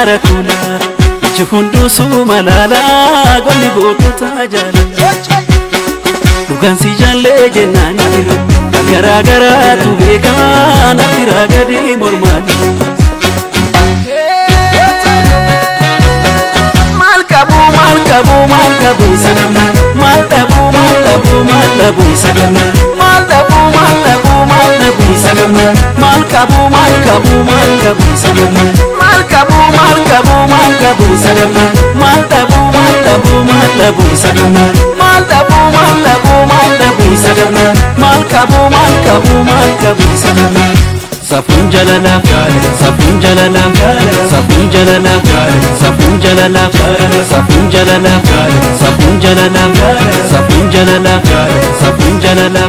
gara kula Ichukundu sumalala Gonni bukata jala Dugan si jalle jenani Gara gara tu beka Nati ragadi mormani Malkabu sagana Malkabu sagana Malkabu sagana Malkabu sagana Malkabu sagana Malkabu sagana Malkabu sagana Safun jalala Safun jalala Safun jalala Safun jalala Safun jalala Safun jalala Safun jalala Safun jalala